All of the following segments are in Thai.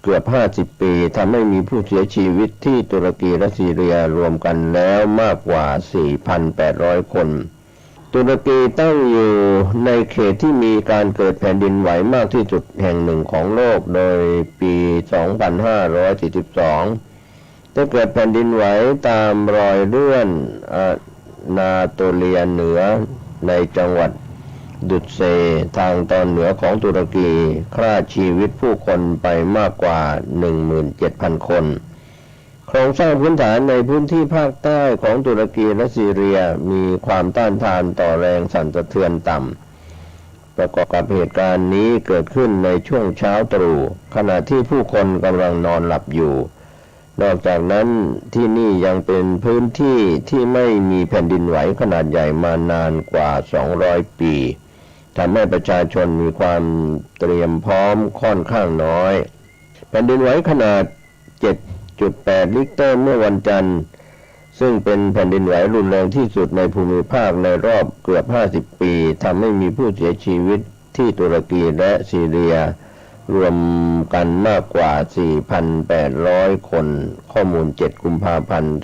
เกือบ50 ปีทำให้มีผู้เสียชีวิตที่ตุรกีและซีเรียรวมกันแล้วมากกว่า 4,800 คน ตุรกีตั้งอยู่ในเขตที่มีการเกิดแผ่นดินไหวมากที่สุดแห่งหนึ่งของโลกโดยปี 2542 ได้เกิดแผ่นดินไหวตามรอยเลื่อนนาโตเลียเหนือในจังหวัดดุษเซทางตอนเหนือของตุรกีฆ่าชีวิตผู้คนไปมากกว่า 17,000 คนโครงสร้างพื้นฐานในพื้นที่ภาคใต้ของตุรกีและซีเรียมีความต้านทานต่อแรงสั่นสะเทือนต่ำประกอบกับเหตุการณ์นี้เกิดขึ้นในช่วงเช้าตรู่ขณะที่ผู้คนกำลังนอนหลับอยู่นอกจากนั้นที่นี่ยังเป็นพื้นที่ที่ไม่มีแผ่นดินไหวขนาดใหญ่มานานกว่า200 ปีทำให้ประชาชนมีความเตรียมพร้อมค่อนข้างน้อยแผ่นดินไหวขนาด 7.8 ริกเตอร์เมื่อวันจันทร์ซึ่งเป็นแผ่นดินไหวรุนแรงที่สุดในภูมิภาคในรอบเกือบ50 ปีทำให้มีผู้เสียชีวิตที่ตุรกีและซีเรียรวมกันมากกว่า 4,800 คนข้อมูล7 กุมภาพันธ์ 2566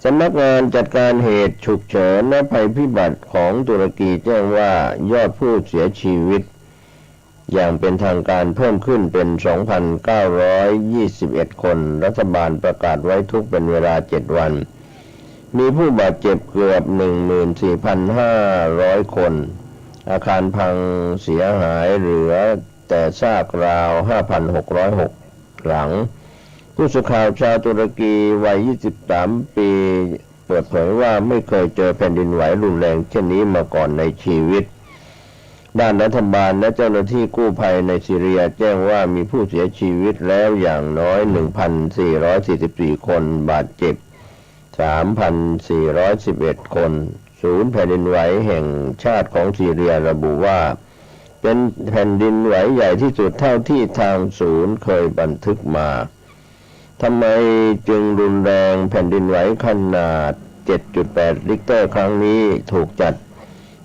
สำนักงานจัดการเหตุฉุกเฉินและภัยพิบัติของตุรกีแจ้งว่ายอดผู้เสียชีวิตอย่างเป็นทางการเพิ่มขึ้นเป็น 2,921 คนรัฐบาลประกาศไว้ทุกข์เป็นเวลา7 วันมีผู้บาดเจ็บเกือบ 14,500 คนอาคารพังเสียหายเหลือแต่ซากราว 5,606 หลังผู้สื่อข่าวชาวตุรกีวัย 23 ปีเปิดเผยว่าไม่เคยเจอแผ่นดินไหวรุนแรงเช่นนี้มาก่อนในชีวิตด้านรัฐบาลและเจ้าหน้าที่กู้ภัยในซีเรียแจ้งว่ามีผู้เสียชีวิตแล้วอย่างน้อย 1,444 คนบาดเจ็บ 3,411 คนศูนย์แผ่นดินไหวแห่งชาติของซีเรียระบุว่าเป็นแผ่นดินไหวใหญ่ที่สุดเท่าที่ทางศูนย์เคยบันทึกมาทำไมจึงรุนแรงแผ่นดินไหวขนาด 7.8 ริกเตอร์ครั้งนี้ถูกจัด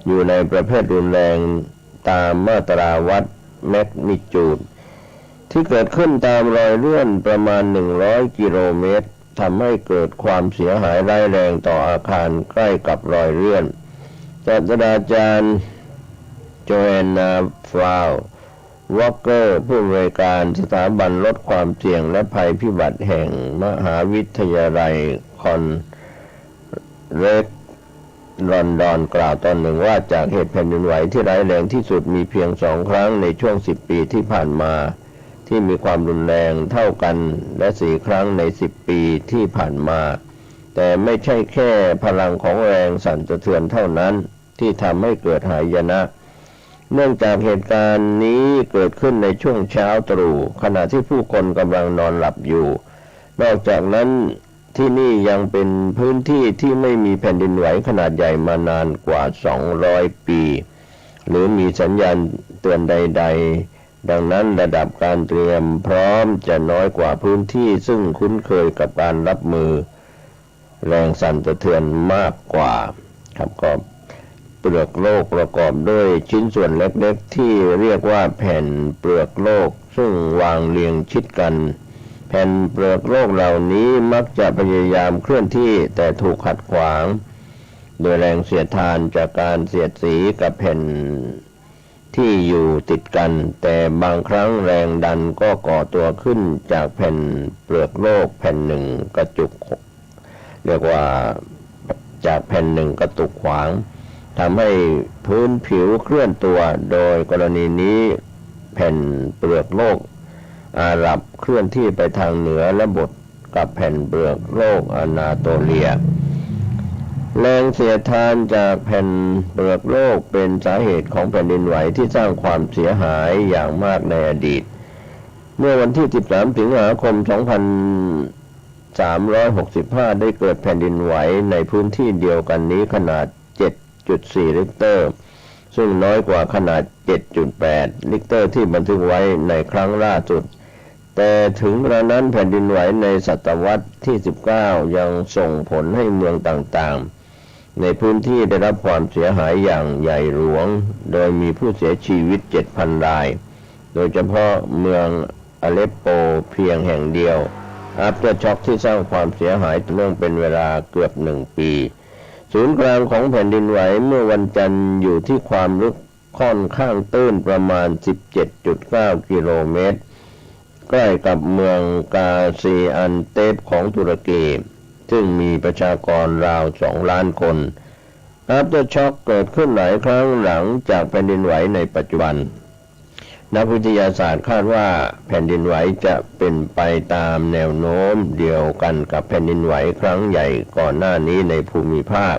อยู่ในประเภทรุนแรงตามมาตราวัดแมกนิจูดที่เกิดขึ้นตามรอยเลื่อนประมาณ100 กิโลเมตรทำให้เกิดความเสียหายร้ายแรงต่ออาคารใกล้กับรอยเลื่อนศาสตราจารย์โจแอนนาฟลาววอลเกอร์ผู้อำนวยการสถาบันลดความเสี่ยงและภัยพิบัติแห่งมหาวิทยาลัยคอนเรดลอนดอนกล่าวตอนหนึ่งว่าจากเหตุแผ่นดินไหวที่ร้ายแรงที่สุดมีเพียง2 ครั้งในช่วง10 ปีที่ผ่านมาที่มีความรุนแรงเท่ากันและ4 ครั้งใน10 ปีที่ผ่านมาแต่ไม่ใช่แค่พลังของแรงสั่นสะเทือนเท่านั้นที่ทำให้เกิดหายนะเนื่องจากเหตุการณ์นี้เกิดขึ้นในช่วงเช้าตรู่ขณะที่ผู้คนกำลังนอนหลับอยู่นอกจากนั้นที่นี่ยังเป็นพื้นที่ที่ไม่มีแผ่นดินไหวขนาดใหญ่มานานกว่า200 ปีหรือมีสัญญาณเตือนใดๆดังนั้นระดับการเตรียมพร้อมจะน้อยกว่าพื้นที่ซึ่งคุ้นเคยกับการรับมือแรงสั่นสะเทือนมากกว่าครับก็เปลือกโลกประกอบด้วยชิ้นส่วนเล็กๆที่เรียกว่าแผ่นเปลือกโลกซึ่งวางเรียงชิดกันแผ่นเปลือกโลกเหล่านี้มักจะพยายามเคลื่อนที่แต่ถูกขัดขวางโดยแรงเสียดทานจากการเสียดสีกับแผ่นที่อยู่ติดกันแต่บางครั้งแรงดันก็ก่อตัวขึ้นจากแผ่นเปลือกโลกแผ่นหนึ่งกระจุกเรียกว่าจากแผ่นหนึ่งกระตุกขวางทำให้พื้นผิวเคลื่อนตัวโดยกรณีนี้แผ่นเปลือกโลกอาหรับเคลื่อนที่ไปทางเหนือและบดกับแผ่นเปลือกโลกอนาโตเลียแรงเสียดทานจากแผ่นเปลือกโลกเป็นสาเหตุของแผ่นดินไหวที่สร้างความเสียหายอย่างมากในอดีตเมื่อวันที่13 สิงหาคม 2365ได้เกิดแผ่นดินไหวในพื้นที่เดียวกันนี้ขนาด 7.4 ริกเตอร์ซึ่งน้อยกว่าขนาด 7.8 ริกเตอร์ที่บันทึกไว้ในครั้งล่าสุดแต่ถึงกระนั้นแผ่นดินไหวในศตวรรษที่19ยังส่งผลให้เมืองต่างๆในพื้นที่ได้รับความเสียหายอย่างใหญ่หลวงโดยมีผู้เสียชีวิต 7,000 ราย โดยเฉพาะเมืองอเลปโปเพียงแห่งเดียวอัฟเตอร์ช็อคที่สร้างความเสียหายต่อเนื่องเป็นเวลาเกือบ1 ปีศูนย์กลางของแผ่นดินไหวเมื่อวันจันทร์อยู่ที่ความลึกค่อนข้างตื้นประมาณ 17.9 กิโลเมตรใกล้กับเมืองกาซีอันเตปของตุรกีซึ่งมีประชากรราว2 ล้านคนอัฟเตอร์ช็อคเกิดขึ้นหลายครั้งหลังจากแผ่นดินไหวในปัจจุบันนักวิทยาศาสตร์คาดว่าแผ่นดินไหวจะเป็นไปตามแนวโน้มเดียวกันกับแผ่นดินไหวครั้งใหญ่ก่อนหน้านี้ในภูมิภาค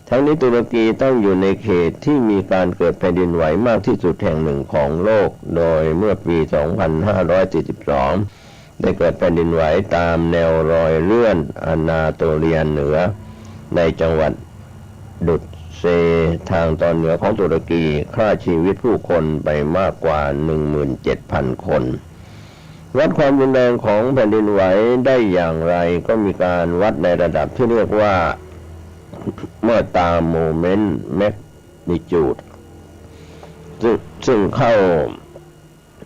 ทั้งนี้ตุรกีตั้งอยู่ในเขตที่มีการเกิดแผ่นดินไหวมากที่สุดแห่งหนึ่งของโลกโดยเมื่อปี 2542 ได้เกิดแผ่นดินไหวตามแนวรอยเลื่อนอนาโตเลียเหนือในจังหวัดดุษเซทางตอนเหนือของตุรกีฆ่าชีวิตผู้คนไปมากกว่า 17,000 คนวัดความรุนแรงของแผ่นดินไหวได้อย่างไรก็มีการวัดในระดับที่เรียกว่าเมื่อตามโมเมนต์แมกนิจูดซึ่งเข้า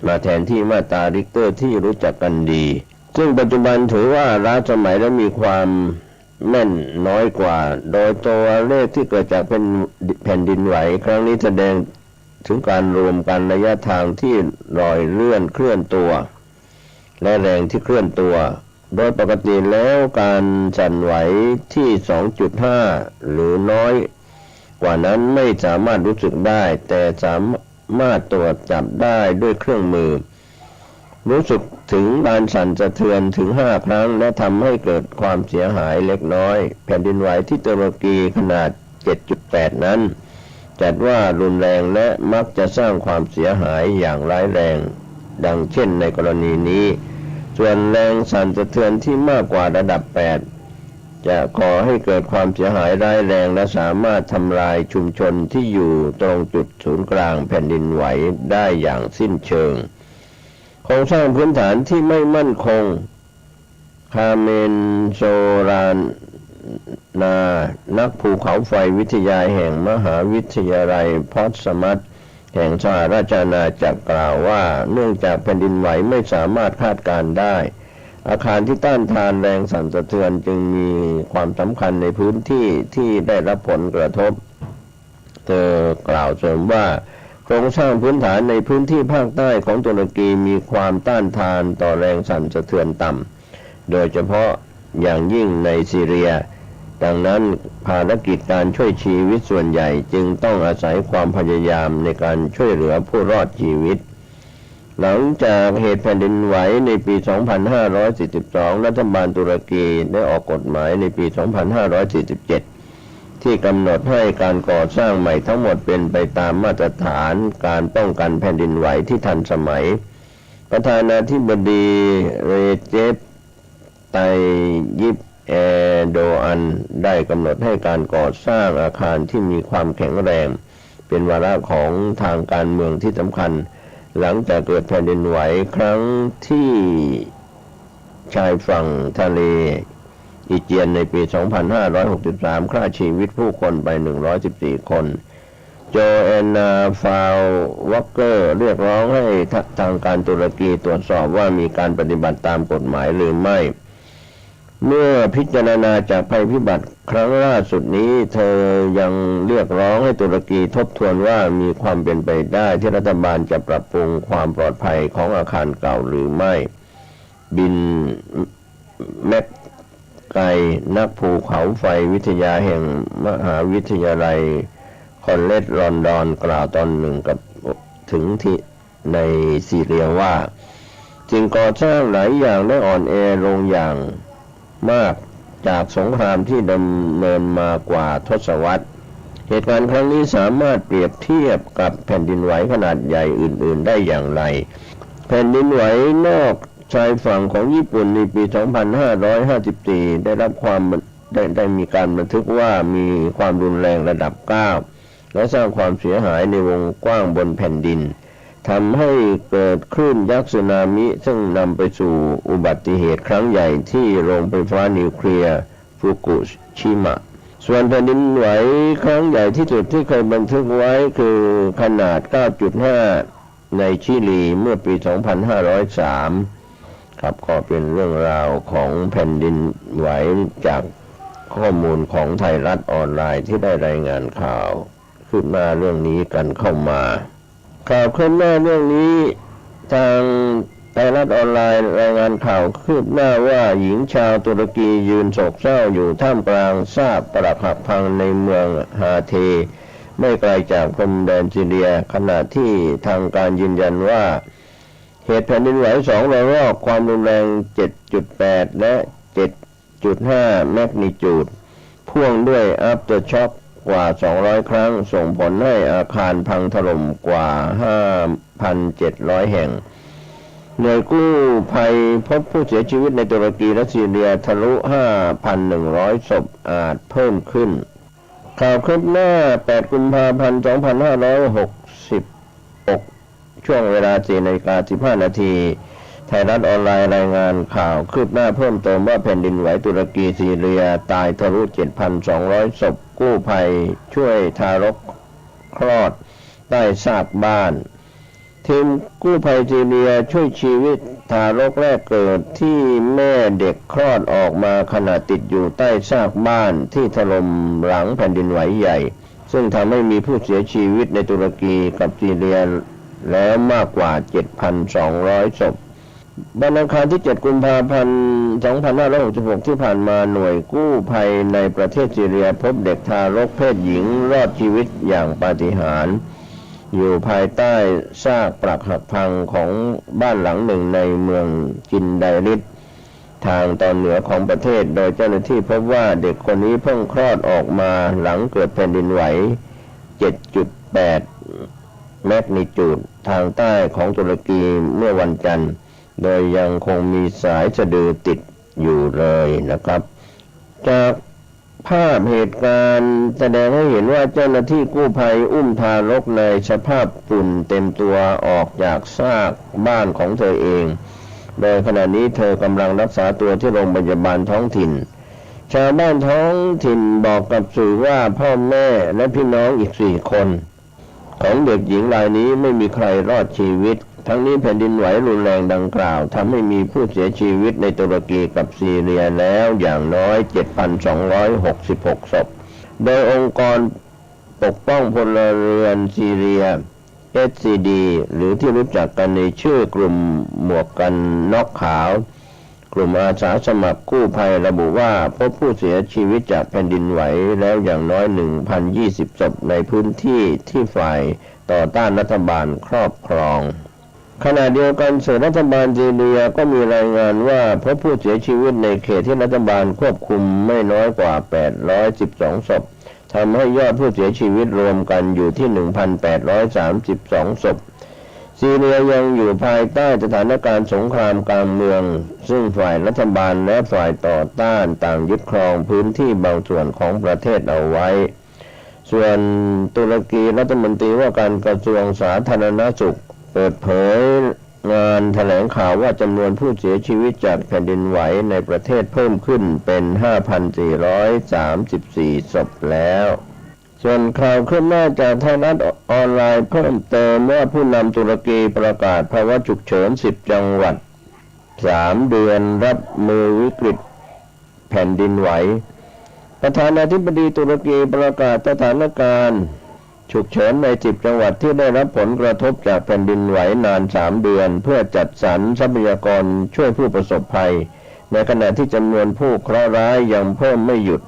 มาแทนที่มาตราริกเตอร์ที่รู้จักกันดีซึ่งปัจจุบันถือว่าล้าสมัยและมีความแม่นน้อยกว่าโดยตัวเลขที่เกิดจากแผ่นดินไหวครั้งนี้แสดงถึงการรวมกันระยะทางที่รอยเลื่อนเคลื่อนตัวและแรงที่เคลื่อนตัวโดยปกติแล้วการสั่นไหวที่ 2.5 หรือน้อยกว่านั้นไม่สามารถรู้สึกได้แต่สามารถตรวจจับได้ด้วยเครื่องมือรู้สึกถึงการสั่นสะเทือนถึง5 ครั้งและทำให้เกิดความเสียหายเล็กน้อยแผ่นดินไหวที่ตุรกีขนาด 7.8 นั้นจัดว่ารุนแรงและมักจะสร้างความเสียหายอย่างร้ายแรงดังเช่นในกรณีนี้ส่วนแรงสั่นสะเทือนที่มากกว่าระดับ 8 จะก่อให้เกิดความเสียหายร้ายแรงและสามารถทำลายชุมชนที่อยู่ตรงจุดศูนย์กลางแผ่นดินไหวได้อย่างสิ้นเชิงโครงสร้างพื้นฐานที่ไม่มั่นคงคาเมนโซรานานักภูเขาไฟวิทยาแห่งมหาวิทยาลัยพอตสมัตแห่งสหราชอาณาจักรกล่าวว่าเนื่องจากแผ่นดินไหวไม่สามารถคาดการณ์ได้อาคารที่ต้านทานแรงสั่นสะเทือนจึงมีความสำคัญในพื้นที่ที่ได้รับผลกระทบเธอกล่าวเสริมว่าโครงสร้างพื้นฐานในพื้นที่ภาคใต้ของตุรกีมีความต้านทานต่อแรงสั่นสะเทือนต่ำโดยเฉพาะอย่างยิ่งในซีเรียดังนั้นภารกิจการช่วยชีวิตส่วนใหญ่จึงต้องอาศัยความพยายามในการช่วยเหลือผู้รอดชีวิตหลังจากเหตุแผ่นดินไหวในปี 2542 รัฐบาลตุรกีได้ออกกฎหมายในปี 2547 ที่กำหนดให้การก่อสร้างใหม่ทั้งหมดเป็นไปตามมาตรฐานการป้องกันแผ่นดินไหวที่ทันสมัยประธานาธิบดีเรเจป ไตยิป แอร์โดอันได้กำหนดให้การก่อสร้างอาคารที่มีความแข็งแรงเป็นวาระของทางการเมืองที่สำคัญหลังจากเกิดแผ่นดินไหวครั้งที่ชายฝั่งทะเลอีเจียนในปี 2563 ฆ่าชีวิตผู้คนไป 114 คนโจแอนนาฟาววอคเกอร์เรียกร้องให้ทางการตุรกีตรวจสอบว่ามีการปฏิบัติตามกฎหมายหรือไม่เมื่อพิจารณาจากภัยพิบัติครั้งล่าสุดนี้เธอยังเรียกร้องให้ตุรกีทบทวนว่ามีความเป็นไปได้ที่รัฐบาลจะปรับปรุงความปลอดภัยของอาคารเก่าหรือไม่บินแม็กไกนักภูเขาไฟวิทยาแห่งมหาวิทยาลัยคอนเลจลอนดอนกล่าวตอนหนึ่งกับถึงที่ในซีเรียว่าจึงก่อสร้างหลายอย่างได้อ่อนแอลงอย่างมากจากสงครามที่ดำเนินมากว่าทศวรรษเหตุการณ์ครั้งนี้สามารถเปรียบเทียบกับแผ่นดินไหวขนาดใหญ่อื่นๆได้อย่างไรแผ่นดินไหวนอกชายฝั่งของญี่ปุ่นในปี 2554 ได้มีการบันทึกว่ามีความรุนแรงระดับ 9 และสร้างความเสียหายในวงกว้างบนแผ่นดินทำให้เกิดคลื่นยักษ์สึนามิซึ่งนำไปสู่อุบัติเหตุครั้งใหญ่ที่โรงไฟฟ้านิวเคลียร์ฟุกุชิมะส่วนแผ่นดินไหวครั้งใหญ่ที่สุดที่เคยบันทึกไว้คือขนาด 9.5 ในชิลีเมื่อปี 2503 ครับก็เป็นเรื่องราวของแผ่นดินไหวจากข้อมูลของไทยรัฐออนไลน์ที่ได้รายงานข่าวคืบหน้าเรื่องนี้กันเข้ามาข่าวคืบหน้าเรื่องนี้ทางไทยรัฐออนไลน์รายงานข่าวคืบหน้าว่าหญิงชาวตุรกียืนโศกเศร้าอยู่ท่ามกลางซากปรักหักพังในเมืองฮาเทไม่ไกลจากพรมแดนซีเรียขณะที่ทางการยืนยันว่าเหตุแผ่นดินไหว2 ระลอกความรุนแรง 7.8 และ 7.5 แมกนิจูดพ่วงด้วยอัฟเตอร์ช็อคกว่า200 ครั้งส่งผลให้อาคารพังถล่มกว่า 5,700 แห่งหน่วยกู้ภัยพบผู้เสียชีวิตในตุรกีและซีเรียทะลุ 5,100 ศพอาจเพิ่มขึ้นข่าวคืบหน้า 8 กุมภาพันธ์ 2566 ช่วงเวลา 4:15 นาทีไทยรัฐออนไลน์รายงานข่าวคืบหน้าเพิ่มเติมว่าแผ่นดินไหวตุรกีซีเรียตายทะลุ 7,200 ศพกู้ภัยช่วยทารกคลอดใต้ซากบ้านทีมกู้ภัยซีเรียช่วยชีวิตทารกแรกเกิดที่แม่เด็กคลอดออกมาขณะติดอยู่ใต้ซากบ้านที่ถล่มหลังแผ่นดินไหวใหญ่ซึ่งทำให้มีผู้เสียชีวิตในตุรกีกับซีเรียแล้วมากกว่า 7,200 ศพวันอังคารที่ 7 กุมภาพันธ์ 2566 ที่ผ่านมาหน่วยกู้ภัยในประเทศซีเรียพบเด็กทารกเพศหญิงรอดชีวิตอย่างปาฏิหาริย์อยู่ภายใต้ซากปรักหักพังของบ้านหลังหนึ่งในเมืองจินไดริดทางตอนเหนือของประเทศโดยเจ้าหน้าที่พบว่าเด็กคนนี้เพิ่งคลอดออกมาหลังเกิดแผ่นดินไหว 7.8 แมกนิจูดทางใต้ของตุรกีเมื่อวันจันทร์โดยยังคงมีสายสะดือติดอยู่เลยนะครับจากภาพเหตุการณ์แสดงให้เห็นว่าเจ้าหน้าที่กู้ภัยอุ้มทารกในสภาพฝุ่นเต็มตัวออกจากซากบ้านของเธอเองโดยขณะนี้เธอกำลังรักษาตัวที่โรงพยาบาลท้องถิ่นชาวบ้านท้องถิ่นบอกกับสื่อว่าพ่อแม่และพี่น้องอีก4 คนของเด็กหญิงรายนี้ไม่มีใครรอดชีวิตทั้งนี้แผ่นดินไหวรุนแรงดังกล่าวทำให้มีผู้เสียชีวิตในตุรกีกับซีเรียแล้วอย่างน้อย 7,266 ศพโดยองค์กรปกป้องพลเรือนซีเรีย SCD หรือที่รู้จักกันในชื่อกลุ่มหมวกกันน็อกขาวกลุ่มอาสาสมัครกู้ภัยระบุว่าพบผู้เสียชีวิตจากแผ่นดินไหวแล้วอย่างน้อย 1,020 ศพในพื้นที่ที่ฝ่ายต่อต้านรัฐบาลครอบครองขณะเดียวกันสื่อรัฐบาลซีเรียก็มีรายงานว่าพบผู้เสียชีวิตในเขตที่รัฐบาลควบคุมไม่น้อยกว่า 812 ศพทำให้ยอดผู้เสียชีวิตรวมกันอยู่ที่ 1,832 ศพซีเรียยังอยู่ภายใต้สถานการณ์สงครามกลางเมืองซึ่งฝ่ายรัฐบาลและฝ่ายต่อต้านต่างยึดครองพื้นที่บางส่วนของประเทศเอาไว้ส่วนตุรกีรัฐมนตรีว่าการกระทรวงสาธารณสุขเปิดเผยงานแถลงข่าวว่าจำนวนผู้เสียชีวิตจากแผ่นดินไหวในประเทศเพิ่มขึ้นเป็น 5,434 ศพแล้วส่วนข่าวคืบหน้าจากไทยรัฐออนไลน์เพิ่มเติมว่าผู้นำตุรกีประกาศภาวะฉุกเฉิน10 จังหวัด3 เดือนรับมือวิกฤตแผ่นดินไหวประธานาธิบดีตุรกีประกาศสถานการณ์ฉุกเฉินใน10 จังหวัดที่ได้รับผลกระทบจากแผ่นดินไหวนาน3 เดือนเพื่อจัดสรรทรัพยากรช่วยผู้ประสบภัยในขณะที่จำนวนผู้เคราะห์ร้ายยังเพิ่มไม่หยุด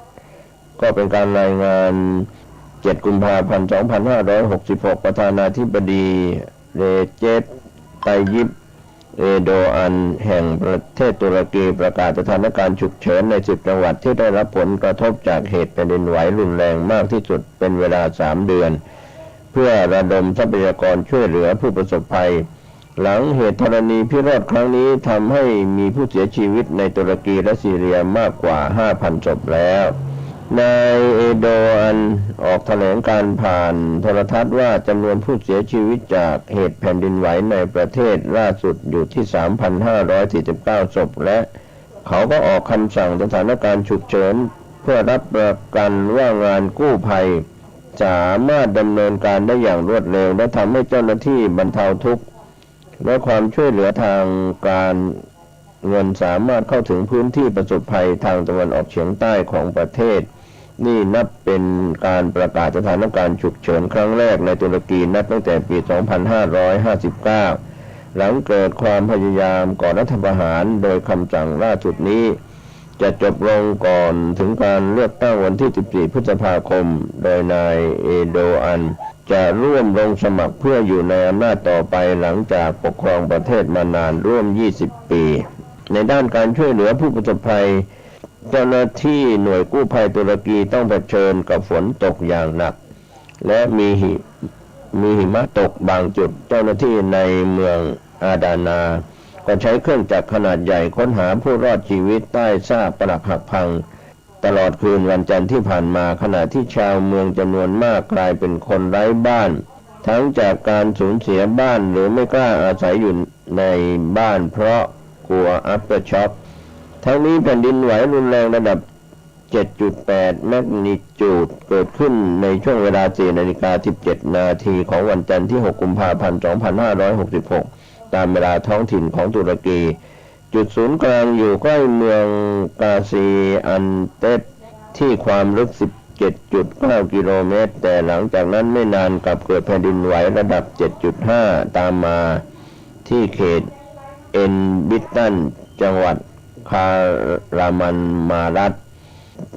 ก็เป็นการรายงาน7 กุมภาพันธ์ 2566 ประธานาธิบดีเรเจป ไตยิป เอโดอันแห่งประเทศตุรกีประกาศสถานการณ์ฉุกเฉินใน10 จังหวัดที่ได้รับผลกระทบจากเหตุแผ่นดินไหวรุนแรงมากที่สุดเป็นเวลา3 เดือนเพื่อระดมทรัพยากรช่วยเหลือผู้ประสบภัยหลังเหตุธรณีพิโรธครั้งนี้ทำให้มีผู้เสียชีวิตในตุรกีและซีเรียมากกว่า 5,000 ศพแล้วนายเอโดอันออกแถลงการผ่านโทรทัศน์ว่าจำนวนผู้เสียชีวิตจากเหตุแผ่นดินไหวในประเทศล่าสุดอยู่ที่ 3,549 ศพและเขาก็ออกคำสั่งสถานการณ์ฉุกเฉินเพื่อรับประกันว่างานกู้ภัยสามารถดำเนินการได้อย่างรวดเร็วและทำให้เจ้าหน้าที่บรรเทาทุกข์ และความช่วยเหลือทางการเงินสามารถเข้าถึงพื้นที่ประสบภัยทางตะวันออกเฉียงใต้ของประเทศนี่นับเป็นการประกาศสถานการณ์ฉุกเฉินครั้งแรกในตุรกีนับตั้งแต่ปี 2559 หลังเกิดความพยายามก่อรัฐประหารโดยคำสั่งล่าสุดนี้จะจบลงก่อนถึงการเลือกตั้งวันที่ 14 พฤษภาคมโดยนายเอโดอันจะร่วมลงสมัครเพื่ออยู่ในอำนาจต่อไปหลังจากปกครองประเทศมานานร่วม 20 ปี ในด้านการช่วยเหลือผู้ประสบภัยเจ้าหน้าที่หน่วยกู้ภัยตุรกีต้องเผชิญกับฝนตกอย่างหนักและมีหิมะตกบางจุดเจ้าหน้าที่ในเมืองอาดานาก็ใช้เครื่องจักรขนาดใหญ่ค้นหาผู้รอดชีวิตใต้ซากปรักหักพังตลอดคืนวันจันทร์ที่ผ่านมาขณะที่ชาวเมืองจำนวนมากกลายเป็นคนไร้บ้านทั้งจากการสูญเสียบ้านหรือไม่กล้าอาศัยอยู่ในบ้านเพราะกลัวอัฟเตอร์ช็อคทั้งนี้แผ่นดินไหวรุนแรงระดับ 7.8 แมกนิจูดเกิดขึ้นในช่วงเวลา 4:17 นาทีของวันจันทร์ที่ 6 กุมภาพันธ์ 2566 ตามเวลาท้องถิ่นของตุรกีจุดศูนย์กลางอยู่ใกล้เมืองกาซีอันเตปที่ความลึก 17.9 กิโลเมตรแต่หลังจากนั้นไม่นานกลับเกิดแผ่นดินไหวระดับ 7.5 ตามมาที่เขตเอ็นบิตตันจังหวัดคารามันมารัต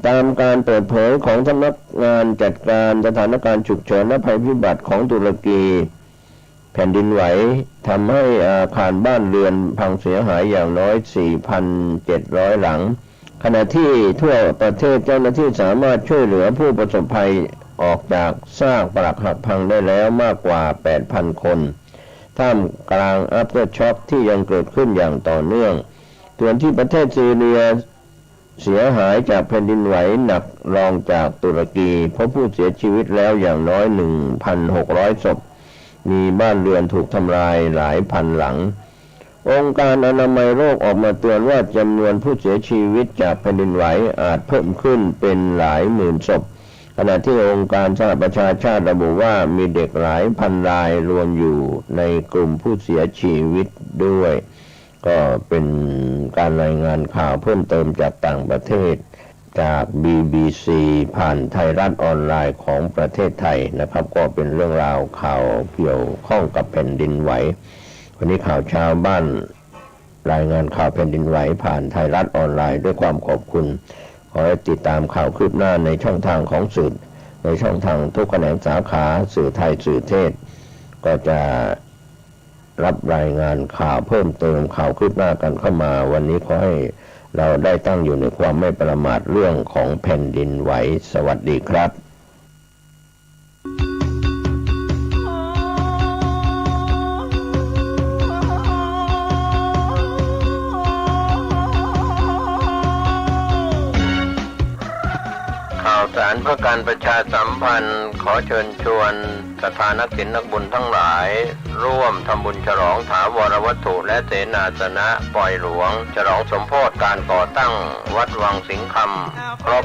ตามการเปิดเผยของสำนักงานจัดการสถานการณ์ฉุกเฉินและภัยพิบัติของตุรกีแผ่นดินไหวทำให้อาคารบ้านเรือนพังเสียหายอย่างน้อย 4,700 หลังขณะที่ทั่วประเทศเจ้าหน้าที่สามารถช่วยเหลือผู้ประสบภัยออกจากซากปรักหักพังได้แล้วมากกว่า 8,000 คนท่ามกลางอัฟเตอร์ช็อคที่ยังเกิดขึ้นอย่างต่อเนื่องส่วนที่ประเทศซีเรียเสียหายจากแผ่นดินไหวหนักรองจากตุรกีพบผู้เสียชีวิตแล้วอย่างน้อย 1,600 ศพมีบ้านเรือนถูกทำลายหลายพันหลังองค์การอนามัยโลกออกมาเตือนว่าจำนวนผู้เสียชีวิตจากแผ่นดินไหวอาจเพิ่มขึ้นเป็นหลายหมื่นศพขณะที่องค์การสหประชาชาติระบุว่ามีเด็กหลายพันรายรวมอยู่ในกลุ่มผู้เสียชีวิตด้วยก็เป็นการรายงานข่าวเพิ่มเติมจากต่างประเทศจาก BBC ผ่านไทยรัฐออนไลน์ของประเทศไทยนะครับก็เป็นเรื่องราวข่าวเกี่ยวข้องกับแผ่นดินไหววันนี้ข่าวเช้าบ้านรายงานข่าวแผ่นดินไหวผ่านไทยรัฐออนไลน์ด้วยความขอบคุณขอให้ติดตามข่าวคืบหน้าในช่องทางของสื่อในช่องทางทุกแขนงสาขาสื่อไทยสื่อเทศก็จะรับรายงานข่าวเพิ่มเติมข่าวคืบหน้ากันเข้ามาวันนี้ขอให้เราได้ตั้งอยู่ในความไม่ประมาทเรื่องของแผ่นดินไหวสวัสดีครับข่าวสารเพื่อการประชาสัมพันธ์ขอเชิญชวนศรัทธานักศีลนักบุญทั้งหลายร่วมทำบุญฉลองถาวรวัตถุและเสนาสนะปล่อยหลวงฉลองสมโภชการก่อตั้งวัดวังสิงห์คำครบ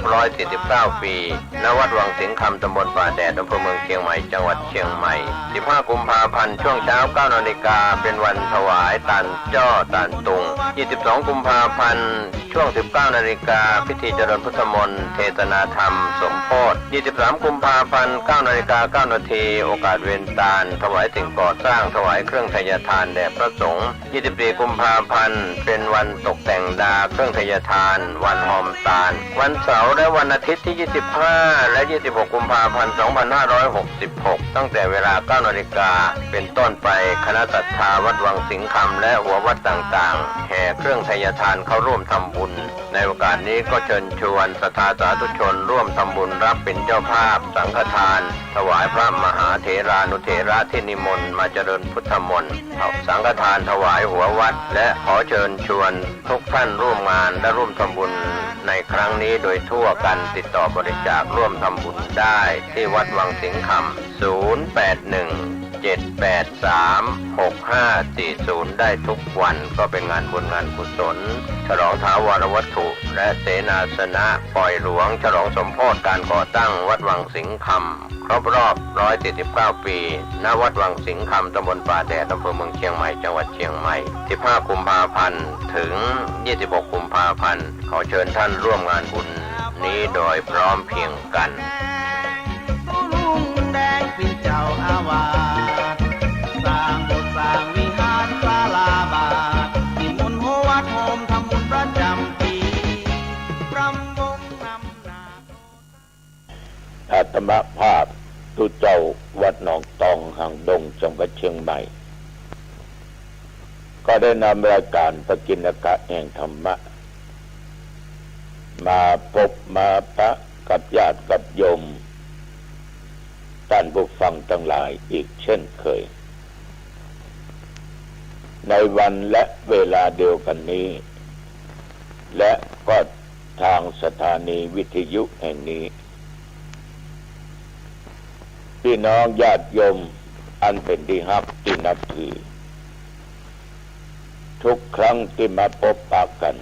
149 ปีณวัดวังสิงห์คำตำบลป่าแดดอำเภอเมืองเชียงใหม่จังหวัดเชียงใหม่15 กุมภาพันธ์ช่วงเช้า 9 นาฬิกาเป็นวันถวายตาลจ้อตาลตุง22 กุมภาพันธ์ช่วง 19 นาฬิกาพิธีเจริญพุทธมนต์เทศนาธรรมสมโภช23 กุมภาพันธ์ 9 นาฬิกา 9 นาทีโอกาสเวนตาลถวายสิ่งก่อสร้างถวายเครื่องทยทานแด่พระสงฆ์24 กุมภาพันธ์เป็นวันตกแต่งดาเครื่องทยทานวันหอมตาลวันเสาร์และวันอาทิตย์ที่ 25 และ 26 กุมภาพันธ์ 2566 ตั้งแต่เวลา 9 นาฬิกาเป็นต้นไปคณะศรัทธาวัดวังสิงห์คำและหัววัดต่างๆแห่เครื่องทยทานเข้าร่วมทำบุญในโอกาสนี้ก็เชิญชวนศรัทธาสาธุชนร่วมทำบุญรับเป็นเจ้าภาพสังฆทานถวายพระมหาเถรานุเถระที่นิมนต์มาเจริญพุทธมนต์สังฆทานถวายหัววัดและขอเชิญชวนทุกท่านร่วมงานและร่วมทำบุญในครั้งนี้โดยทั่วกันติดต่อบริจาคร่วมทำบุญได้ที่วัดวังสิงห์คำ081 ได้ทุกวันก็เป็นงานบุญงานกุศลฉลองท้าวรวัตถุและเสนาสนะปล่อยหลวงฉลองสมโภชการก่อตั้งวัดวังสิงห์คำครบรอบ149 ปีณวัดวังสิงห์คำตำบลป่าแดดอำเภอเมืองเชียงใหม่จังหวัดเชียงใหม่15 กุมภาพันธ์ถึง26 กุมภาพันธ์ขอเชิญท่านร่วมงานบุญนี้โดยพร้อมเพรียงกันลุงแดงเป็นเจ้าอาวาสสร้างโบสถ์สร้างวิหารศาลาบาทนิมนต์โฮวัดโฮมทำบุญประจำปีรำวงนำนาอาตมาภาพตุเจ้าวัดหนองตองหางดงจังหวัดเชียงใหม่ก็ได้นำรายการปกิณกะแห่งธรรมะมาพบมาปะกับญาติกับโยมท่านผู้ฟังทั้งหลายอีกเช่นเคยในวันและเวลาเดียวกันนี้และก็ทางสถานีวิทยุแห่งนี้พี่น้องญาติโยมอันเป็นที่รักที่นับถือทุกครั้งที่มาพบปะกัน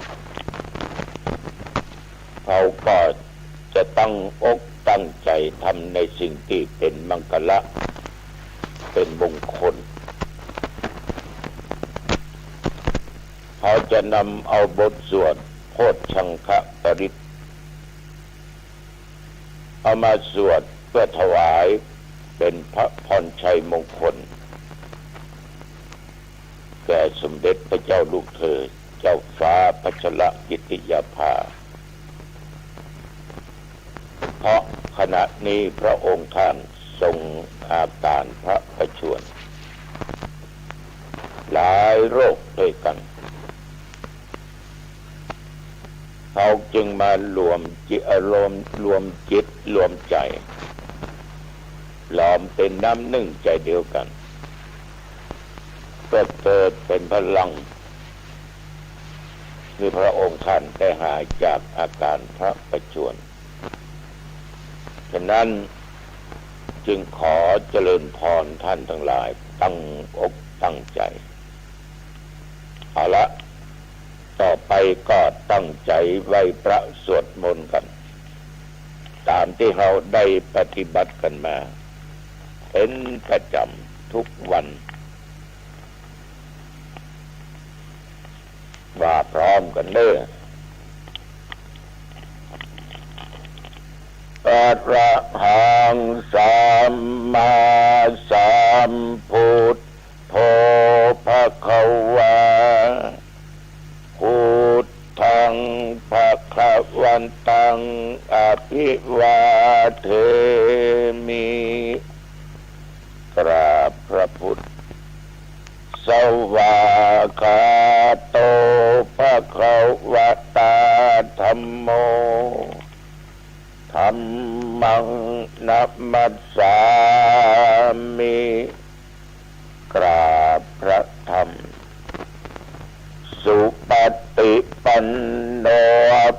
เขาก็จะตั้งอกตั้งใจทำในสิ่งที่เป็นมังคละเป็นมงคลเขาจะนำเอาบทสวดโพชฌังคปริตเอามาสวดเพื่อถวายเป็นพระพรชัยมงคลแก่สมเด็จพระเจ้าลูกเธอเจ้าฟ้าพัชรกิติยาภาเพราะขณะนี้พระองค์ท่านทรงอาการพระประชวรหลายโรคด้วยกันเขาจึงมารวมจิตอารมณ์รวมจิตรวมใจหลอมเป็นน้ำหนึ่งใจเดียวกันก็เกิดเป็นพลังคือพระองค์ท่านได้หายจากอาการพระประชวรฉะนั้นจึงขอเจริญพรท่านทั้งหลายตั้งอกตั้งใจเอาละต่อไปก็ตั้งใจไว้พระสวดมนต์กันตามที่เราได้ปฏิบัติกันมาเป็นประจำทุกวันว่าพร้อมกันเด้ออะระหังสัมมาสัมพุทโธภควาพุทธังภควันตังอภิวาเทมิกราบพระพุทธสวากขาโตภควตาธัมโมธัมมังนัมมัสสามิกราบพระธรรมสุปฏิปันโน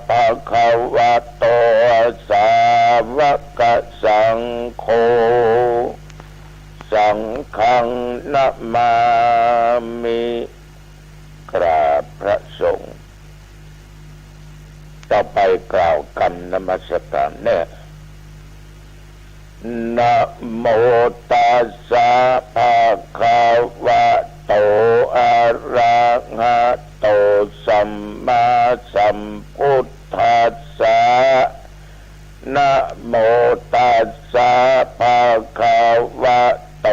ภควโตสาวกสังโฆสังฆังนะมามิกราบพระสงฆ์ต่อไปกล่าวคำนมัสการเนี่ยนะโมตัสสะภะคะวะโตอะระหะโตสัมมาสัมพุทธัสสะนะโมตัสสะภะคะวะโต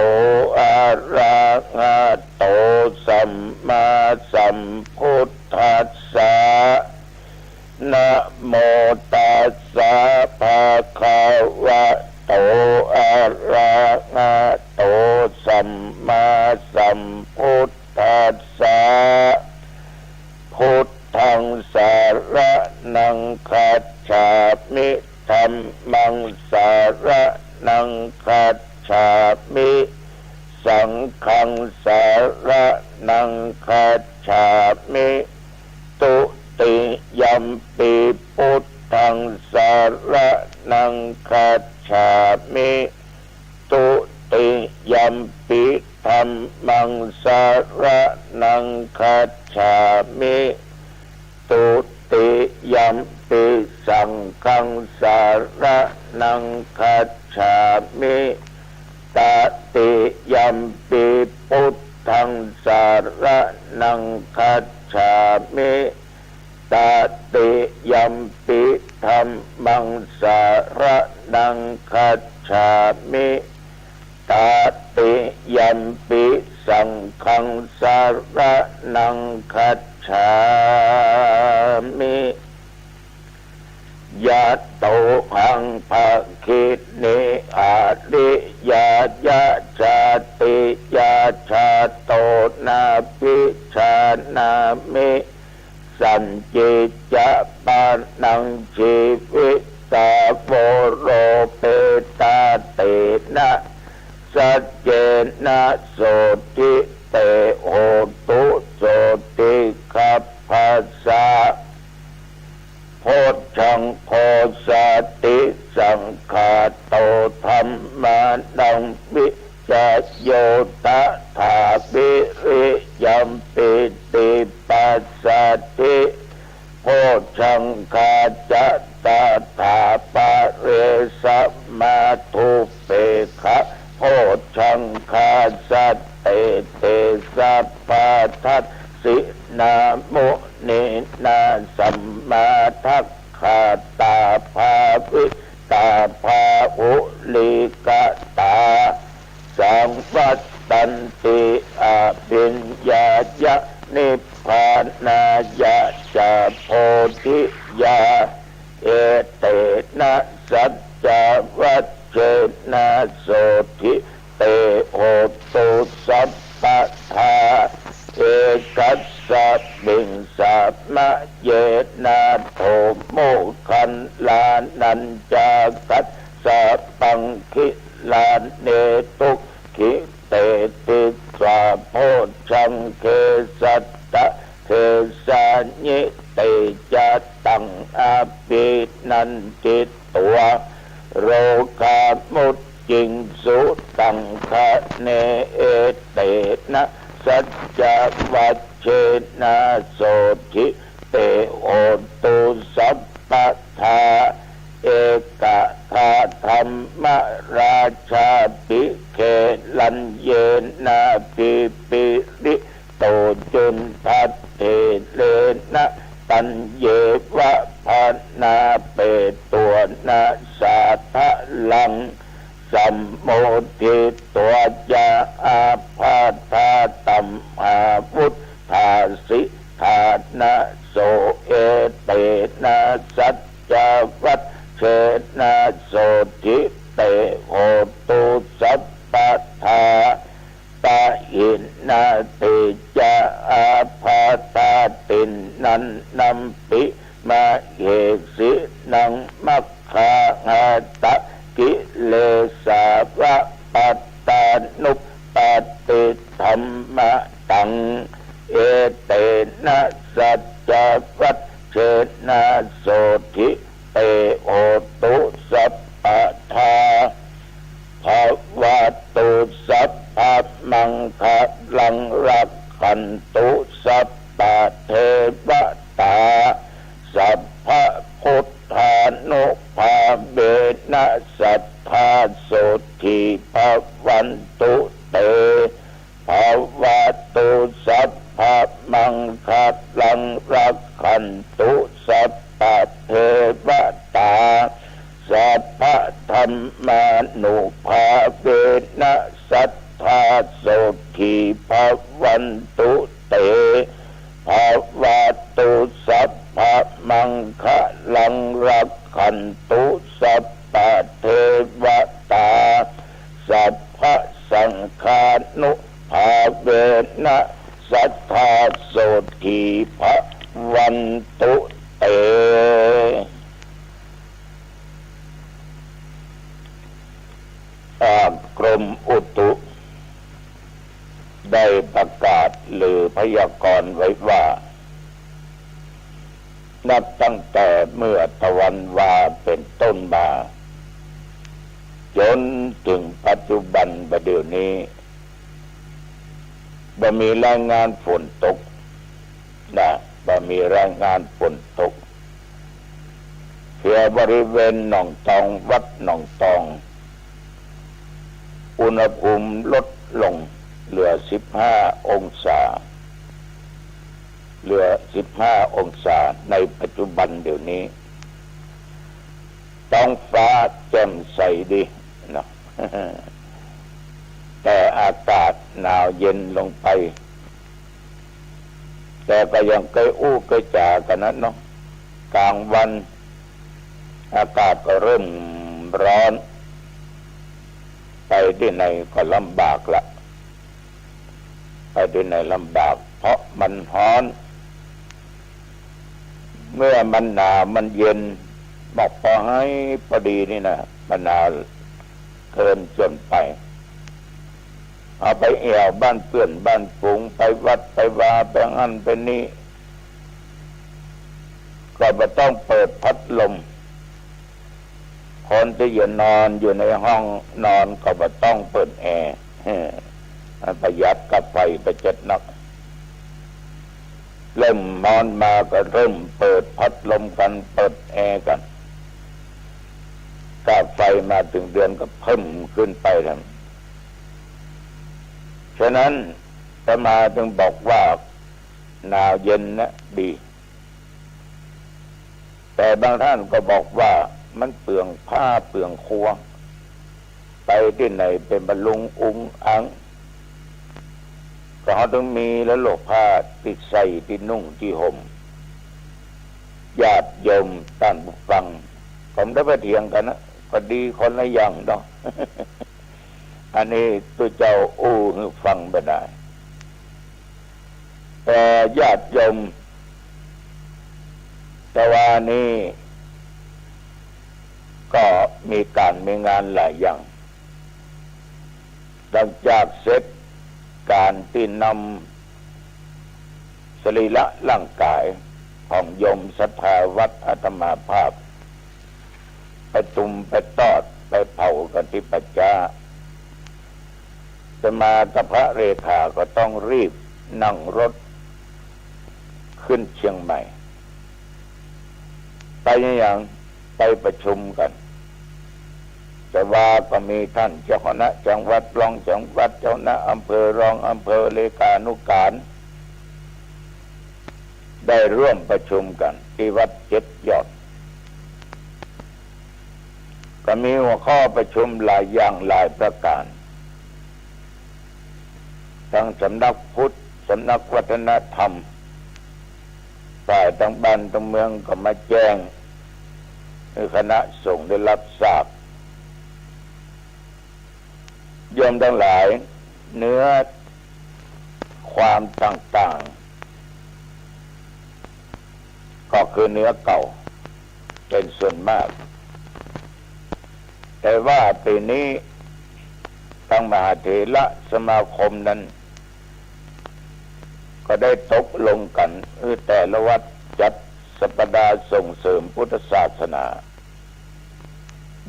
อะระหะโตสัมมาสัมพุทธัสสะนะโมตัสสะภะคะวะโตอะระหะโตสัมมาสัมพุทธัสสะพุทธังสารนังคัจฉามิธัมมังสารนังคัจฉามิสังฆังสารนังคัจฉามิตุติยัมปิพุทธังสารนังคัจฉามิตุติยัมปิ ธัมมังสรณังคัจฉามิตุติยัมปิสังฆังสรณังคัจฉามิตติยัมปิพุทธังสรณังคัจฉามิตติยัมปิธัมมังสรณังคัจฉามิตติยัมปิสังฆังสรณังคัจฉามิยะโตหังภะคินิอาริยายะชาติยาชาโตนาปิชานามิสัญจิจะปานังชีวิตาโวโรเปตาเตนะสัจเจนะโสติเตโหตุโสติขัพพะสะโพชังโพสติสังฆาโตธัมมานังวิจโยตถาภิริยัมปิติปัสสติโพชังคาจะตถาปะเรสัมมาทุเปขะโพชังคาสัตเตเตสัพพะทัสสินามุนินาสัมมาทัคขาตาภาวิตาภาอุลิกตาสังวัตตันติอาภิญญายะนิพพานายะจาโพธิยาเอเตนะสัจจวัชเชนะโสธิเตโหตุสัพพะทาเอกัสสะบิงสัมมะเยนะโทโมคันลานัญจากัสสะปังคิลาเนตุขิเตติสาโพชังเคสัตตะเทสานิเตจะตังอาภินันติตัวโรคามุตจิงสุตังคะเนเอเตนะสัจจวัชเชนะโสธิเตโหตุสัพพะทาเอกทาธรรมราชาภิเขลัญเยนะปิปิริโตจุนทัตเถเลนะตัญเยวะภานาเปตัวนะสาทะลังสัมโมทิตัวจาอาภาธาตัมอาวุธธาสิธานะโสเอเตนะสัจจวัชเชนะโสธิเตโหตุสัพพะทาตาหินาติจาอาภาธาตินนันนัมปิมาเหสินังมัคคาหาตะกิเลสาวะปัตตานุปติธัมมะตังเอเตนะสัจจวัชเชนะโสธิเตโหตุสัพพะทาภวะตุสัพพะมังคะลังรักขันตุสัพพะเทวตาสัพพะพุทธานุภาเวนะสัทธาโสทิภวันตุเตภวะตุสัพพะมังคะลังรักขันตุสัพพะเทวตาสัพพะธัมมานุภาเวนะสัทธาโสทิภวันตุเตภวะตุสัพพะมังคะลังรักขันตุสัพพะเทวตาสัพพะสังฆานุภาเวนะสัทธาโสทิภวันตุเตกรมอุตุได้ประกาศหรือพยากรณ์ไว้ว่านับตั้งแต่เมื่อตะวันวาเป็นต้นมาจนถึงปัจจุบันบัดเดี๋ยวนี้ บ่มีรายงานฝนตกนะบ่มีรายงานฝนตกเพียบริเวณหนองตองวัดหนองตองอุณหภูมิลดลงเหลือ15 องศาในปัจจุบันเดี๋ยวนี้ท้องฟ้าแจ่มใสดีเนาะ แต่อากาศหนาวเย็นลงไปแต่ก็ยังเคยอู้เคยจ่ากันนะเนาะกลางวันอากาศก็เริ่มร้อนไปที่ไหนก็ลำบากละไปที่ไหนลำบากเพราะมันร้อนเมื่อมันหนาวมันเย็นบอกพอให้พอดีนี่นะมันหนาวเกินจนไปเอาไปแอวบ้านเพื่อนบ้านฝูงไปวัดไปวาไปงั้นไปนี่ก็ไม่ต้องเปิดพัดลมคนที่อยู่นอนอยู่ในห้องนอนก็ไม่ต้องเปิดแอร์ประหยัดกับไฟไปจัดนักเริ่มนอนมาก็เริ่มเปิดพัดลมกันเปิดแอร์กันค่าไฟมาถึงเดือนก็เพิ่มขึ้นไปทั้งฉะนั้นอาตมาจึงบอกว่าหนาวเย็นนะดีแต่บางท่านก็บอกว่ามันเปลืองผ้าเปลืองครัวไปที่ไหนเป็นบรรลุงอุ้งอังก็เขาต้องมีแล้วโลกผ้าติดใส่ติดนุ่งที่ห่มญาติโยมท่านผู้ฟังผมได้ไปเถียงกันนะก็ดีคนละอย่างเนาะ อันนี้ตัวเจ้าอู้ให้ฟังไปได้แต่ญาติโยมแต่ว่านี้ก็มีการมีงานหลายอย่างหลังจากเสร็จการที่นำสรีระร่างกายของโยมศรัทธาวัดอาตมาภาพไปตุ่มไปตอดไปเผากันที่ปัจจาจะมากับพระเรขาก็ต้องรีบนั่งรถขึ้นเชียงใหม่ไปอย่างไปประชุมกันแต่ว่าก็มีท่านเจ้าคณะจังหวัดรองจังหวัดเจ้าคณะอำเภอรองอำเภอเลขานุการได้ร่วมประชุมกันที่วัด7 ยอดก็มีหัวข้อประชุมหลายอย่างหลายประการทั้งสำนักพุทธสำนักวัฒนธรรมฝ่ายต่างบ้านต่างเมืองก็มาแจ้งให้คณะสงฆ์ได้รับทราบโยมทั้งหลายเนื้อความต่างๆก็คือเนื้อเก่าเป็นส่วนมากแต่ว่าปีนี้ทางมหาเถรสมาคมนั้นก็ได้ตกลงกันแต่ละวัดจัดสัปดาห์ส่งเสริมพุทธศาสนา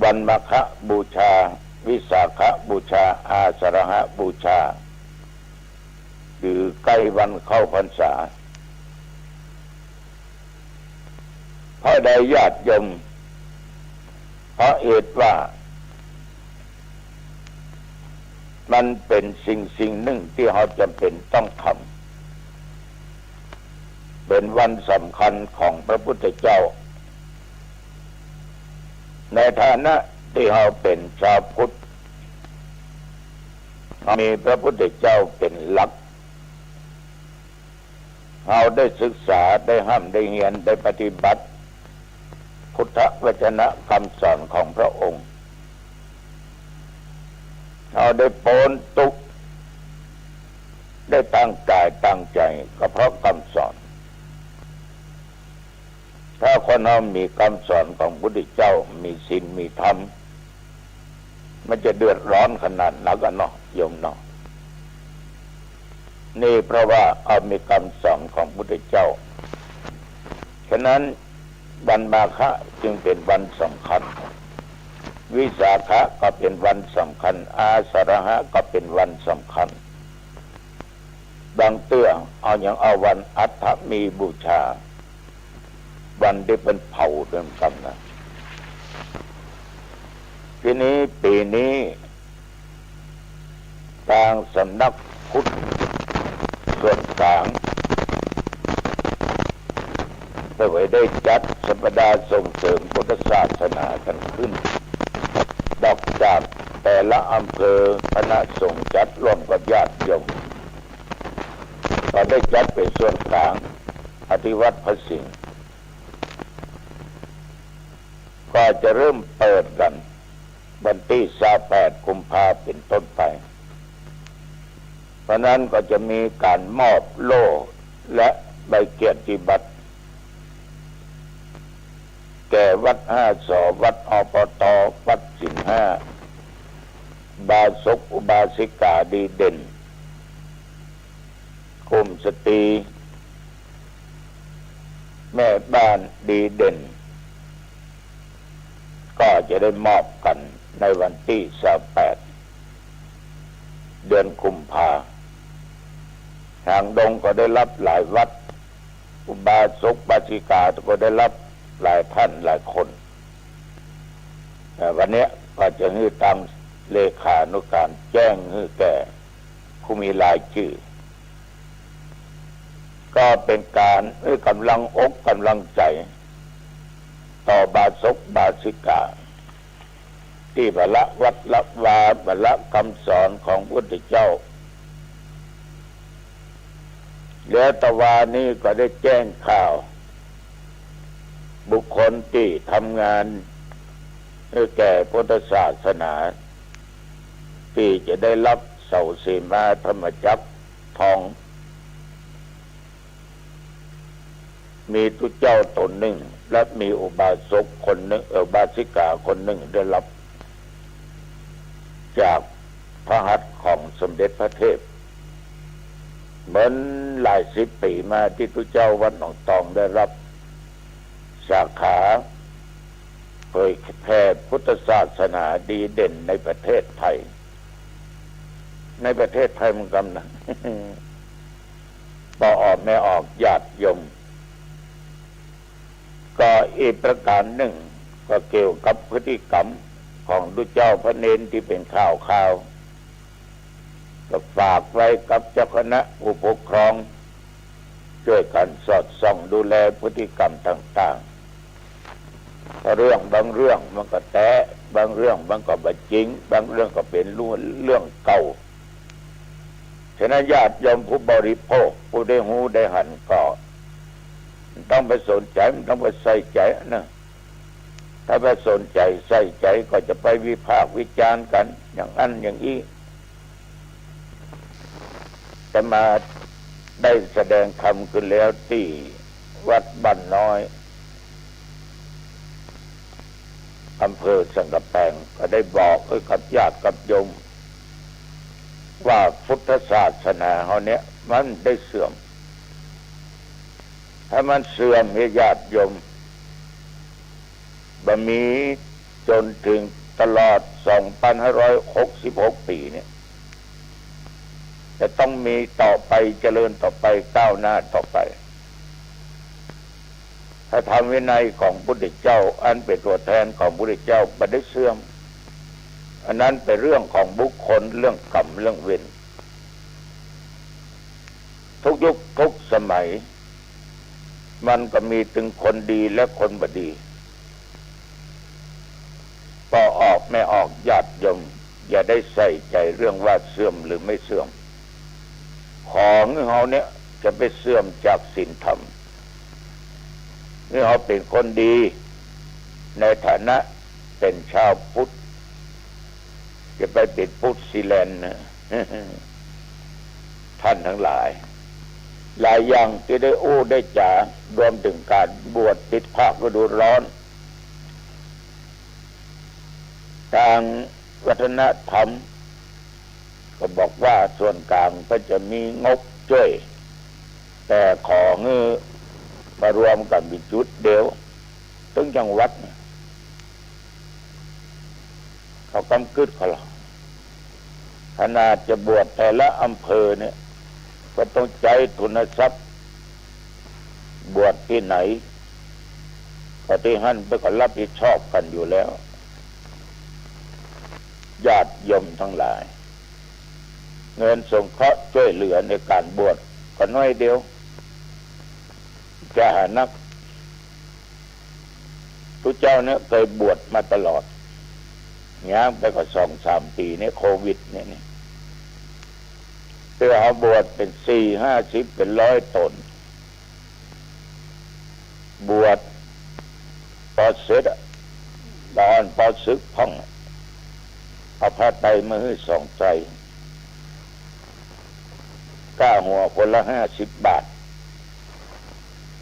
วันมาฆบูชาวิสาขบูชาอาสาฬหบูชาหรือใกล้วันเข้าพรรษาเพราะใดญาติโยมเพราะเหตุว่ามันเป็นสิ่งหนึ่งที่เราจำเป็นต้องทำเป็นวันสำคัญของพระพุทธเจ้าในฐานะที่เราเป็นชาวพุทธมีพระพุทธเจ้าเป็นหลักเราได้ศึกษาได้ห้ามได้เรียนได้ปฏิบัติพุทธวจนะคำสอนของพระองค์เราได้โปนตุกได้ตั้งกายตั้งใจก็เพราะคำสอนถ้าคนเรามีคำสอนของพระพุทธเจ้ามีศีลมีธรรมมันจะเดือดร้อนขนาดนักกันเนาะโยมเนาะนี่เพราะว่าเอามีคำสอนของพระพุทธเจ้าฉะนั้นวันมาฆะจึงเป็นวันสำคัญวิสาขะก็เป็นวันสำคัญอาสาฬหะก็เป็นวันสำคัญ บางเตื้อเอาอย่างเอาวันอัฐมีบูชาวันที่เป็นเผาเดิมกันนะทีนี้ปีนี้ทางสำนักพุทธส่วนกลางได้จัดสัปดาห์ส่งเสริมพุทธศาสนากันขึ้นดอกจากแต่ละอำเภอคณะสงฆ์จัดร่วมกับญาติโยมก็ได้จัดเป็นส่วนกลางอธิวัตรพระสิงห์ก็จะเริ่มเปิดกันวันที่28 กุมภาพันธ์เป็นต้นไปเพราะนั้นก็จะมีการมอบโล่และใบเกียรติบัตรแก่วัด5 ศอวัดอปตวัดสิงห์5บาศกอุบาสิกาดีเด่นกลุ่มสตรีแม่บ้านดีเด่นก็จะได้มอบกันในวันที่28 เดือนกุมภาพันธ์ทางดงก็ได้รับหลายวัดอุบาสกบาสิกาก็ได้รับหลายท่านหลายคนวันนี้ก็จะให้ทางเลขานุการแจ้งให้แก่ผู้มีรายชื่อก็เป็นการให้กำลังอกกำลังใจต่อบาศกบาสิกาที่บละวัดละวาบละคำสอนของพระพุทธเจ้าแล้วตะวานี้ก็ได้แจ้งข่าวบุคคลที่ทำงานให้แก่พุทธศาสนาที่จะได้รับเสาสีมาธรรมจักรทองมีตุเจ้าตนหนึ่งและมีอุบาสกคนหนึ่งบาสิกาคนหนึ่งได้รับจากพระหัตถ์ของสมเด็จพระเทพเหมือนหลายสิบปีมาที่ตุเจ้าวัดหนองตองได้รับสาขาเผยแผ่พุทธศาสนาดีเด่นในประเทศไทยในประเทศไทยมันกำนะต่อออกไม่ออกญาติโยมก็อีกประการหนึ่งก็เกี่ยวกับพฤติกรรมของดุจเจ้าพระเนนที่เป็นข่าวก็ฝากไว้กับเจ้าคณะผู้ปกครองช่วยกันสอดส่องดูแลพฤติกรรมต่างๆเรื่องบางเรื่องมันก็แตะบางเรื่องมันก็บ่จริงบางเรื่องก็เป็นเรื่องเก่าฉะนั้นญาติโยมผู้บริโภคผู้ได้หูได้หันก็ต้องไปสนใจต้องไปใส่ใจนะถ้าไปสนใจใส่ใจก็จะไปวิพากษ์วิจารณ์กันอย่างนั้นอย่างนี้แต่มาได้แสดงธรรมขึ้นแล้วที่วัดบ้านน้อยอำเภอสังกะแปงก็ได้บอกกับญาติกับโยมว่าพุทธศาสนาเขาเนี้ยมันได้เสื่อมถ้ามันเสื่อมให้ญาติโยมบะมีจนถึงตลอด 2,566 ปีเนี่ยจะต้องมีต่อไปเจริญต่อไปก้าวหน้าต่อไปถ้าธรรมวินัยของพระพุทธเจ้าอันเป็นตัวแทนของพระพุทธเจ้าไม่ได้เสื่อมอันนั้นเป็นเรื่องของบุคคลเรื่องกรรมเรื่องเวรทุกยุคทุกสมัยมันก็มีถึงคนดีและคนบดีต่อออกไม่ออกญาติโยมอย่าได้ใส่ใจเรื่องว่าเสื่อมหรือไม่เสื่อมของเขาเนี่ยจะไปเสื่อมจากศีลธรรมนี่เขาเป็นคนดีในฐานะเป็นชาวพุทธจะไปเป็นพุทธซิแลนด์นะท่านทั้งหลายหลายอย่างที่ได้อู้ได้จ่ารวมถึงการบวชติดภาคฤดูร้อนทางวัฒนธรรมก็บอกว่าส่วนกลางก็จะมีงบช่วยแต่ของมารวมกันเป็นจุดเดียวถึงจังหวัดเขากำกึดเขาหรอกขนาดจะบวชแต่ละอำเภอเนี่ย ก็ต้องใจทุนทรัพย์บวชที่ไหนก็ที่หั่นไปก็รับผิดชอบกันอยู่แล้วญาติโยมทั้งหลายเงินสงเคราะห์ช่วยเหลือในการบวชก็น้อยเดียวจะหานักทุกเจ้าเนี่ยเคยบวชมาตลอดย่างไปก็2-3 ปีเนี่ยโควิดเนี่ยเพื่อเอาบวชเป็น40-50เป็น100 ตนบวชพอเสร็จตอนพอศึกพ่องเอาผ้าไตรมาให้2 ใจก้าหัวคนละ50 บาท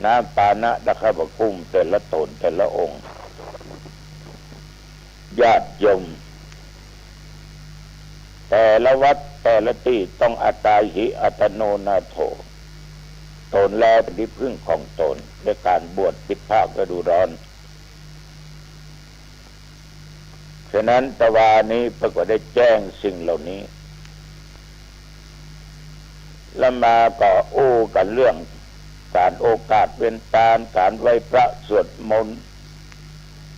น้ำปานะดะข้าวกุ้มแต่ละตนแต่ละองค์ญาติโยมแต่ละวัดแต่ละที่ต้องอัตตาหิอัตโนนาโถตนแลเป็นที่พึ่งของตนในการบวชปิดภาคฤดูร้อนฉะนั้นตะวานี้พระก็ได้แจ้งสิ่งเหล่านี้แล้วมาก็อู้กันเรื่องการโอกาสเป็นตามการไหว้พระสวดมนต์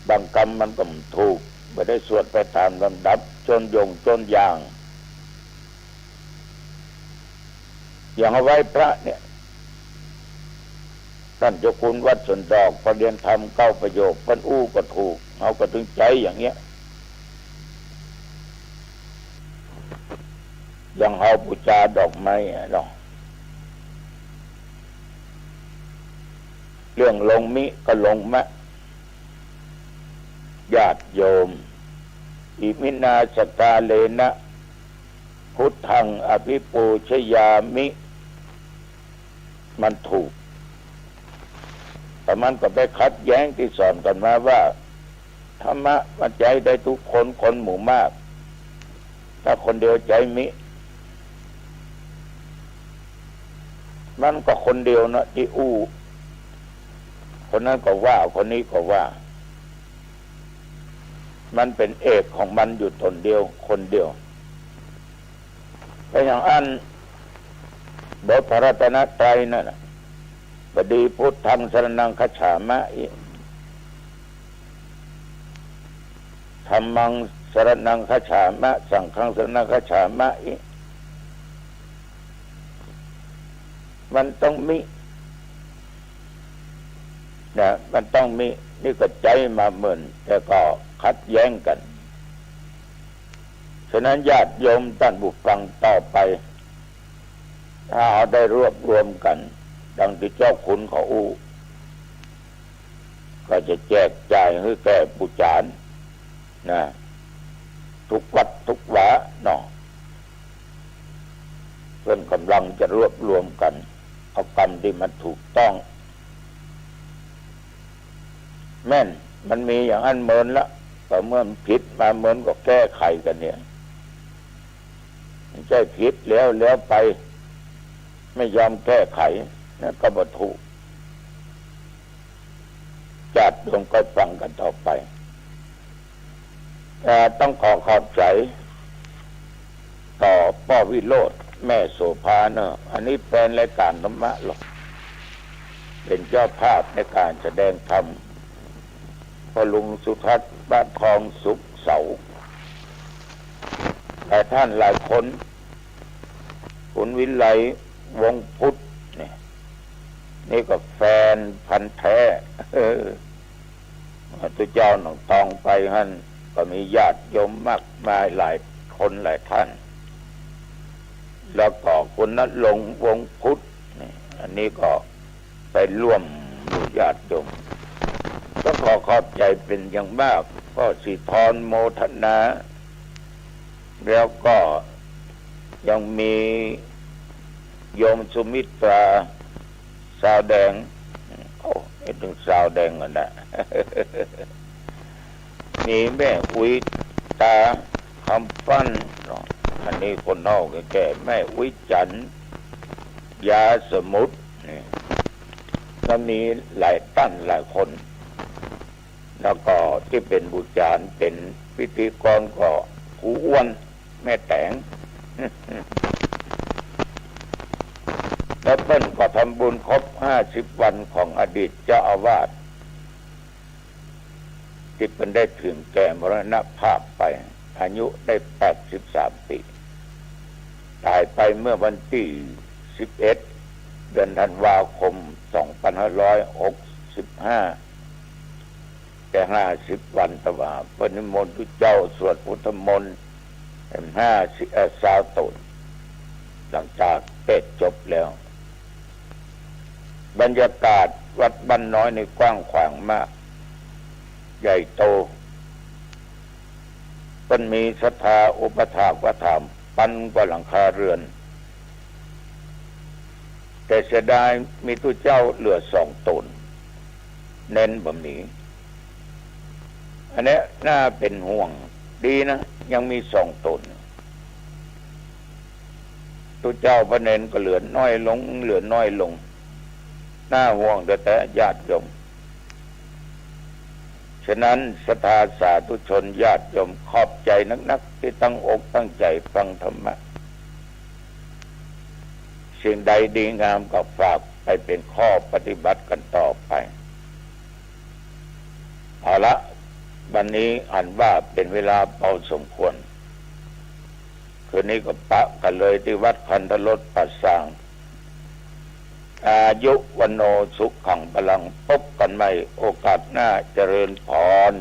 บางกรรมมันก็ถูกไม่ได้สวดไปตามลำดับจนอย่างเอาไหว้พระเนี่ยท่านเจ้าคุณวัดสวนดอกประเรียนธรรม9 ประโยคมันอู้ก็ถูกเอาก็ถึงใจอย่างเงี้ยอย่างเอาบูชาดอกไม้เนาะเรื่องลงมิก็ลงมะญาติโยมอิมินาสกาเลนะพุทธังอภิปูชยามิมันถูกแต่มันก็ไปขัดแย้งที่สอนกันมาว่าธรรมะมันใจได้ทุกคนคนหมู่มากถ้าคนเดียวใจมิมันก็คนเดียวนะที่อู้คนนั้นก็ว่าคนนี้ก็ว่ามันเป็นเอกของมันอยู่ตนเดียวคนเดียวแต่อย่างอันบทพระรัตนตรัยนั่นน่ะบดีพุทธังสรณังคัจฉามะอิธัมมังสรณังคัจฉามะสังฆังสรณังคัจฉามะอิมันต้องมีนะมันต้องมีนี่ก็ใจมาเหมือนแต่ก็ขัดแย้งกันฉะนั้นญาติโยมท่านผู้ฟังต่อไปถ้าเอาได้รวบรวมกันดังที่เจ้าคุณเขาอู้ก็จะแจกจ่ายให้แก่ผู้จารนะทุกวัดทุกวาเนาะเพื่อนกำลังจะรวบรวมกันเอากรรมที่มันถูกต้องแม่นมันมีอย่างอันเมินละแต่เมื่อมันผิดมาเมินก็แก้ไขกันเนี่ยมันใช่ผิดแล้วไปไม่ยอมแก้ไขนั่นก็บ่ถูกจัดลงก็ฟังกันต่อไปต้องขอบใจต่อป้อวิโรจน์แม่โสภาเนอะอันนี้เป็นรายการธรรมะหรอกเป็นเจ้าภาพในการแสดงธรรมพอลุงสุทัศน์บ้านคลองสุขเสาแต่ท่านหลายคนคุณวิไลวงพุทธนี่ก็แฟนพันธุ์แท้ตัวเจ้าหนองตองไปฮั่นก็มีญาติโยมมากมายหลายคนหลายท่านแล้วก็คุณณรงค์วงพุทธอันนี้ก็ไปร่วมญาติโยมก็ขอบใจเป็นอย่างมากก็สิทรโมทนาแล้วก็ยังมีโยมสุมิตราสาวแดงไม่ถึงสาวแดงกันนะ มีแม่อุ้ยตาคำฟันอันนี้คนนอกแก่แม่อุ้ยจันยาสมุทรแล้วมีหลายตั้นหลายคนแล้วก็ที่เป็นบุจารเป็นพิธีกรก็ผู้อ้วนแม่แตง แล้วเปิ้ลก็ทำบุญครบ50 วันของอดีตเจ้าอาวาสที่เป็นได้ถึงแก่มรณภาพไปอายุได้83 ปีตายไปเมื่อวันที่11 เดือนธันวาคม 2565แต่50 วันตว่าปนิมนต์ทุกเจ้าสวดพุทธมนต์50 ตนหลังจากเทศจบแล้วบรรยากาศวัดบ้านน้อยในกว้างขวางมากใหญ่โตมันมีศรัทธาอุปถากธรรมปันกว่าหลังคาเรือนแต่เสียดายมีตุเจ้าเหลือ2 ตนเน้นบ่มีอันนี้น่าเป็นห่วงดีนะยังมี2 ตนตุเจ้าพระเนนก็เหลือน้อยลงน่าห่วงแต่ญาติโยมฉะนั้นศรัทธาสาธุชนญาติโยมขอบใจนักๆที่ตั้งอกตั้งใจฟังธรรมะสิ่งใดดีงามก็ฝากไปเป็นข้อปฏิบัติกันต่อไปเอาละวันนี้อ่านว่าเป็นเวลาเป่าสมควรคืนนี้ก็ปะกันเลยที่วัดคันธรสปัสสางอายุวันโนสุขขังพลังพบกันใหม่โอกาสหน้าเจริญพร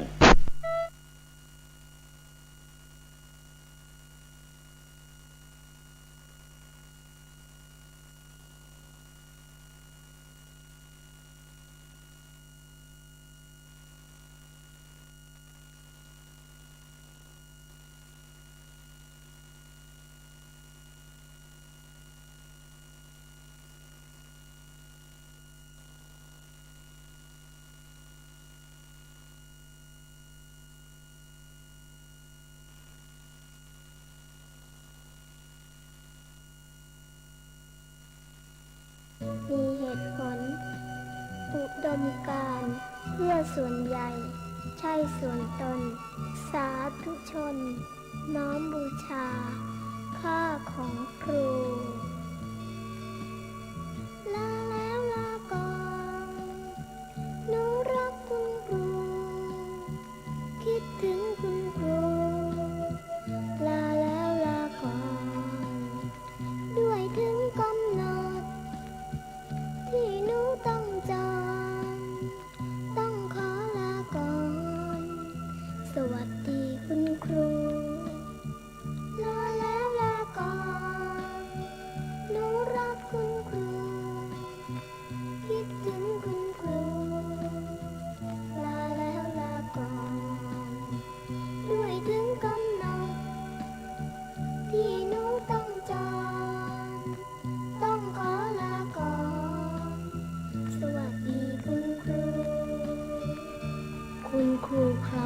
มีเหตุผลอุดมการณ์เพื่อส่วนใหญ่ใช่ส่วนตนสาธุชนน้อมบูชาค่าของครูลาแล้วลาก่อนหนูรักคุณครูคิดถึงคุณครูลาแล้วลาก่อนด้วยถึงกำหนดที่หนูต้องจรต้องขอลาก่อนสวัสดีคุณครูลาแล้วลาก่อนหนูรักคุณครูคิดถึงคุณครูลาแล้วลาก่อนด้วยถึงกำหนดที่หนูต้องจรต้องขอลาก่อนสวัสดีคุณครู คุณครูครับ